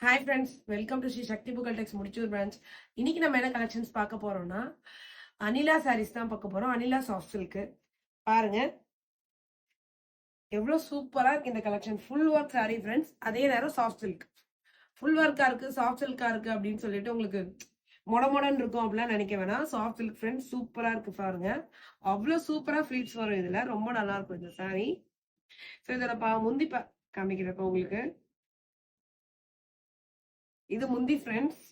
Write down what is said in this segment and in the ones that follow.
Hi friends, welcome to Sri Sakthi Pugazh Tex Mudichur branch. இன்னைக்கு நம்ம என்ன கலெக்ஷன்ஸ் பார்க்க போறோம்னா அனிலா சாரீஸ் தான் பார்க்க போறோம். அனிலா சாஃப்ட் சில்க் பாருங்க, எவ்வளவு சூப்பரா இருக்கு இந்த collection. Full work sorry friends, அதே நேரம் சாஃப்ட் சில்க். ஃபுல் ஒர்க்கா இருக்கு, சாஃப்ட் சில்கா இருக்கு அப்படின்னு சொல்லிட்டு உங்களுக்கு மொடன்னு இருக்கும் அப்படிலாம் நினைக்க வேணாம். சாஃப்ட் சில்க் ஃப்ரெண்ட்ஸ் சூப்பரா இருக்கு பாருங்க. அவ்வளவு சூப்பரா ஃபிளீட்ஸ் வரும் இதுல, ரொம்ப நல்லா இருக்கும் இந்த சாரி. ஸோ இதோட முந்தி காமிக்கிறப்ப உங்களுக்கு இது முந்தி ஃப்ரெண்ட்ஸ்.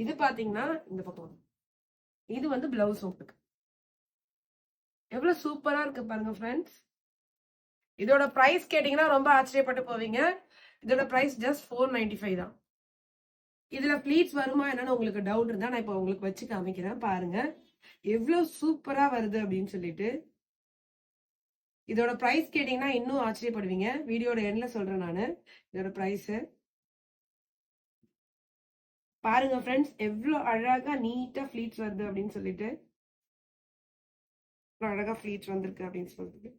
இது பாத்தீங்கன்னா இந்த பக்கம், இது வந்து பிளவுஸ் உங்களுக்கு எவ்வளவு சூப்பரா இருக்கு பாருங்க ஃப்ரெண்ட்ஸ். இதோட பிரைஸ் கேட்டீங்கன்னா ரொம்ப ஆச்சரியப்பட்டு போவீங்க. இதோட பிரைஸ் ஜஸ்ட் 495 தான். இதுல ப்ளீட்ஸ் வருமா என்னன்னு உங்களுக்கு டவுட் இருந்தா நான் இப்போ உங்களுக்கு வச்சு காமிக்கிறேன் பாருங்க, எவ்வளவு சூப்பரா வருது அப்படின்னு சொல்லிட்டு. இதோட பிரைஸ் கேட்டீங்கன்னா இன்னும் ஆச்சரியப்படுவீங்க. வீடியோட எண்ட்ல சொல்றேன் நானு இதோட பிரைஸ். பாருங்க ஃப்ரெண்ட்ஸ், எவ்வளவு அழகா நீட்டா ஃபிளீட்ஸ் வருது அப்படின்னு சொல்லிட்டு. அழகா ஃபிளீட்ஸ் வந்திருக்கு அப்படின்னு சொல்லிட்டு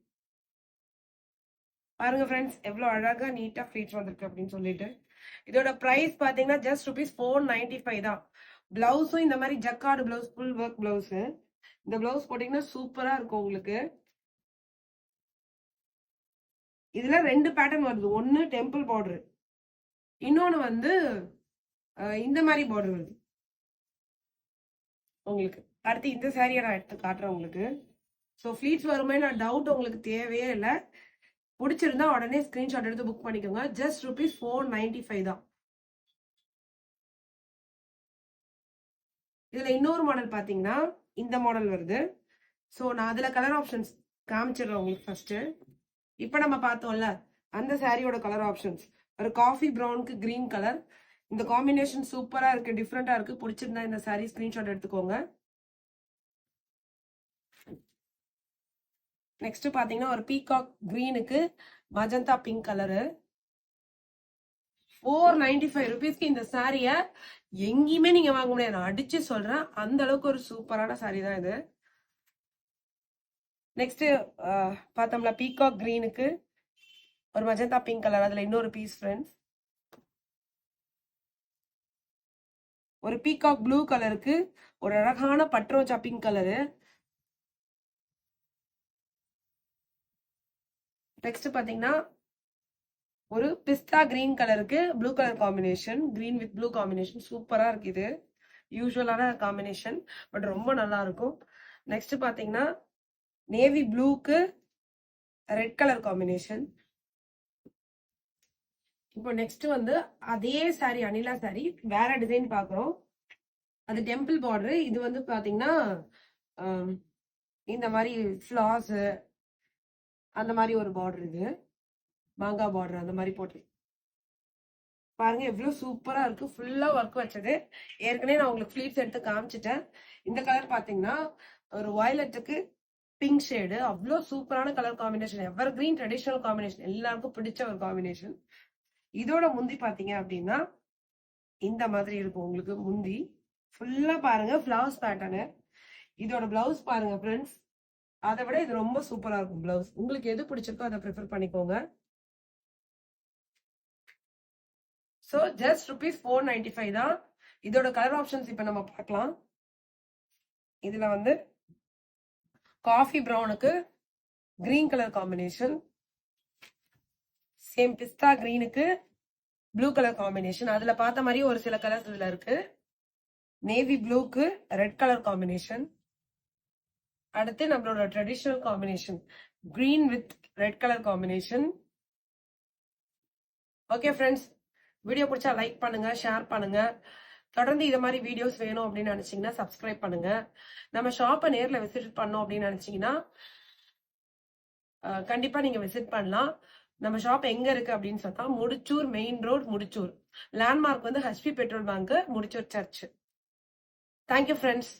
பாருங்க ஃப்ரெண்ட்ஸ், எவ்வளவு அழகா நீட்டா ஃபிளீட்ஸ் வந்திருக்கு அப்படின்னு சொல்லிட்டு. இதோட பிரைஸ் பாத்தீங்கன்னா ஜஸ்ட் ₹495 தான். பிளவுஸும் இந்த மாதிரி jacquard blouse, full work blouse. இந்த பிளவுஸ் போட்டீங்கன்னா சூப்பரா இருக்கும் உங்களுக்கு. இதுல 2 பேட்டர்ன் வருது. ஒன்னு டெம்பிள் பார்டர், இன்னொன்னு வந்து இந்த மாதிரி பார்டர் வருது உங்களுக்கு. அடுத்து இந்த சாரியை நான் எடுத்து காட்டுறேன் உங்களுக்கு. ஸோ ஃபிளீட்ஸ் வருமே நான் டவுட் உங்களுக்கு தேவையே இல்லை. பிடிச்சிருந்தா உடனே ஸ்கிரீன்ஷாட் எடுத்து புக் பண்ணிக்கோங்க. ஜஸ்ட் ₹495 தான். இதுல இன்னொரு மாடல் பாத்தீங்கன்னா இந்த மாடல் வருது. ஸோ நான் அதுல கலர் ஆப்ஷன்ஸ் காமிச்சிடுறேன் உங்களுக்கு ஃபர்ஸ்ட். இப்ப நம்ம பார்த்தோம்ல அந்த சாரியோட கலர் ஆப்ஷன்ஸ், ஒரு காஃபி ப்ரௌனுக்கு கிரீன் கலர். இந்த காம்பினேஷன் சூப்பரா இருக்கு, டிஃப்ரெண்டா இருக்கு. பிடிச்சிருந்தா இந்த சாரி ஸ்கிரீன்ஷாட் எடுத்துக்கோங்க. நெக்ஸ்ட் பாத்தீங்கன்னா ஒரு பீகாக் கிரீனுக்கு மஜந்தா பிங்க் கலரு. ₹495 இந்த சாரிய எங்கேயுமே நீங்க வாங்க முடியாது, நான் அடிச்சு சொல்றேன். அந்த அளவுக்கு ஒரு சூப்பரான சாரி தான் இது. நெக்ஸ்ட் பார்த்தோம்ல பீகாக் கிரீனுக்கு ஒரு மஜந்தா பிங்க் கலர், அதுல இன்னொரு பீஸ் ஃப்ரெண்ட்ஸ். ஒரு பீகாக் ப்ளூ கலருக்கு ஒரு அழகான பட்ரோச்சா பிங்க் கலரு. நெக்ஸ்ட் பாத்தீங்கன்னா ஒரு பிஸ்தா கிரீன் கலருக்கு blue colour combination, green with blue combination சூப்பரா இருக்கு. இது யூஸ்வலான காம்பினேஷன், பட் ரொம்ப நல்லா இருக்கும். நெக்ஸ்ட் பாத்தீங்கன்னா நேவி ப்ளூக்கு ரெட் கலர் காம்பினேஷன். இப்போ நெக்ஸ்ட் வந்து அதே சாரி, அனிலா சாரி, வேற டிசைன் பாக்குறோம். அது டெம்பிள் பார்டர். இது வந்து பாத்தீங்கன்னா இந்த மாதிரி ஃபிளாஸ் அந்த மாதிரி ஒரு பார்டர். இது மாங்காய் பார்டர் அந்த மாதிரி போட்டு பாருங்க, எவ்வளவு சூப்பரா இருக்கு. ஃபுல்லா ஒர்க் வச்சது. ஏற்கனவே நான் உங்களுக்கு ஃபிளீட்ஸ் எடுத்து காமிச்சிட்டேன். இந்த கலர் பாத்தீங்கன்னா ஒரு வயலட்டுக்கு பிங்க் ஷேடு, அவ்வளோ சூப்பரான கலர் காம்பினேஷன். எவர் கிரீன் ட்ரெடிஷனல் காம்பினேஷன், எல்லாருக்கும் பிடிச்ச ஒரு காம்பினேஷன். இதோட முந்தி பாத்தீங்க அப்படின்னா இந்த மாதிரி இருக்கும் உங்களுக்கு முந்தி. ஃபுல்லா பாருங்க ஃபிளவர்ஸ் பேட்டர்னு. இதோட பிளவுஸ் பாருங்க ஃப்ரெண்ட்ஸ், அதை விட இது ரொம்ப சூப்பரா இருக்கும் பிளவுஸ். உங்களுக்கு எது பிடிச்சிருக்கோ அதை ப்ரிஃபர் பண்ணிக்கோங்க. ஸோ ஜஸ்ட் ₹495 தான். இதோட கலர் ஆப்ஷன்ஸ் இப்ப நம்ம பார்க்கலாம். இதுல வந்து காஃபி ப்ரௌனுக்கு green colour combination, same pista கிரீனுக்கு ப்ளூ கலர் காம்பினேஷன். அதுல பார்த்த மாதிரி ஒரு சில கலர்ஸ் இதுல இருக்கு. நேவி ப்ளூக்கு ரெட் கலர் காம்பினேஷன். அடுத்து நம்மளோட traditional combination green with red colour combination. Okay friends, video பிடிச்சா லைக் பண்ணுங்க, ஷேர் பண்ணுங்க. தொடர்ந்து இது மாதிரி வீடியோஸ் வேணும் அப்படின்னு நினைச்சீங்கன்னா சப்ஸ்கிரைப் பண்ணுங்க. நம்ம ஷாப்பை நேர்ல விசிட் பண்ணோம் அப்படின்னு நினைச்சீங்கன்னா கண்டிப்பா நீங்க விசிட் பண்ணலாம். நம்ம ஷாப் எங்க இருக்கு அப்படின்னு சொன்னா Mudichur main road, Mudichur. Landmark வந்து HP petrol bunk, Mudichur church. Thank you friends.